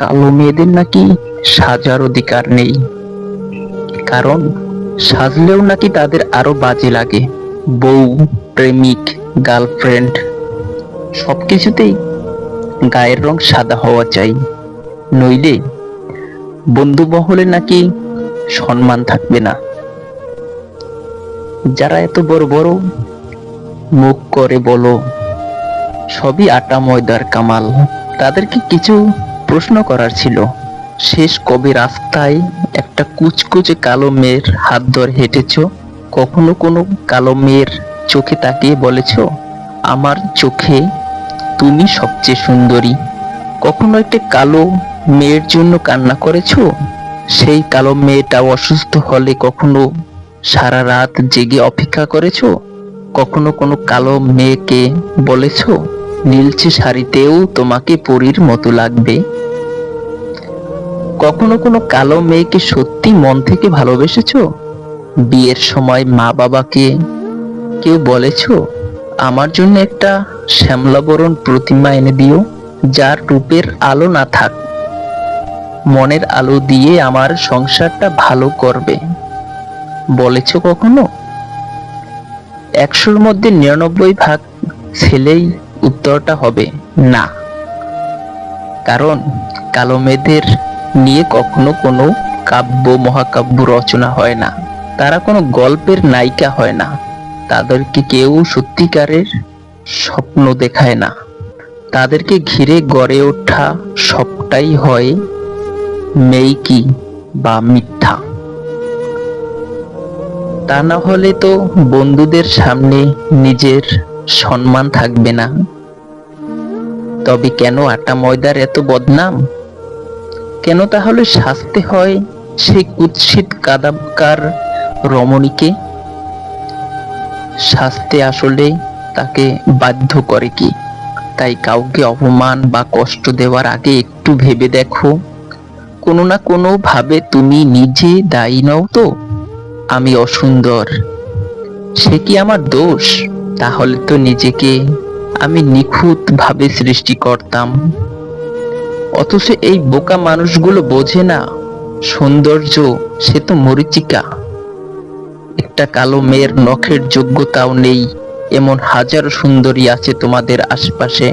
কালো মেয়েদের নাকি সাজার অধিকার নেই, কারণ সাজলেও নাকি তাদের আরো বাজে লাগে। বউ, প্রেমিক, গার্লফ্রেন্ড সবকিছুতেই গায়ের রং সাদা হওয়া চাই, নইলে বন্ধু মহলে নাকি সম্মান থাকবে না। যারা এত বড় বড় মুখ করে বলো সবই আটা ময়দার কামাল, তাদেরকে কিছু প্রশ্ন করার ছিল। শেষ কবে রাস্তায় একটা কুচকুচে কালো মেয়ের হাত ধরে হেঁটেছো? কখনো কোনো কালো মেয়ের চোখে তাকিয়ে বলেছো, আমার চোখে তুমি সবচেয়ে সুন্দরী? কখনো একটা কালো মেয়ের জন্য কান্না করেছো? সেই কালো মেয়েটা অসুস্থ হলে কখনো সারা রাত জেগে অপেক্ষা করেছো? কখনো কোনো কালো মেয়েকে বলেছো, নীলচে শাড়িতেও তোমাকে পরীর মতো লাগবে? কখনো কোনো কালো মেয়েকে সত্যি মন থেকে ভালোবেসেছো? বিয়ের সময় মা বাবাকে কেউ বলেছো, আমার জন্য একটা শ্যামলাবরণ প্রতিমা এনে দিও, যার রূপের আলো না থাক, মনের আলো দিয়ে আমার সংসারটা ভালো করবে? বলেছো কখনো? 100-র মধ্যে 99 ভাগ ছেলেই উত্তরটা হবে না, কারণ কালো মেয়েদের নিয়ে কখনো কোনো কাব্য মহাকাব্য রচনা হয় না, তারা কোনো গল্পের নায়িকা হয় না, তাদেরকে কেউ সত্যিকারের স্বপ্ন দেখায় না, তাদেরকে ঘিরে গড়ে ওঠা সবটাই হয় মেইকি বা মিথ্যা। তা না হলে তো বন্ধুদের সামনে নিজের সম্মান থাকবে না। তবে কেন আটা ময়দার এত বদনাম? কেন তাহলে সাজতে হয় সেই কুৎসিত কাদাকার রমণীকে? সাজতে আসলে তাকে বাধ্য করে কি? তাই কাউকে অপমান বা কষ্ট দেওয়ার আগে একটু ভেবে দেখো, কোনো না কোনো ভাবে তুমি নিজে দায়ী নও তো। আমি অসুন্দর, সে কি আমার দোষ? তাহলে তো নিজেকে আমি নিখুঁত ভাবে সৃষ্টি করতাম। অথচ এই বোকা মানুষগুলো বোঝে না, সৌন্দর্য সে তো মরীচিকা। একটা কালো মেয়ের নখের যোগ্যতাও নেই এমন হাজারো সুন্দরী আছে তোমাদের আশেপাশে।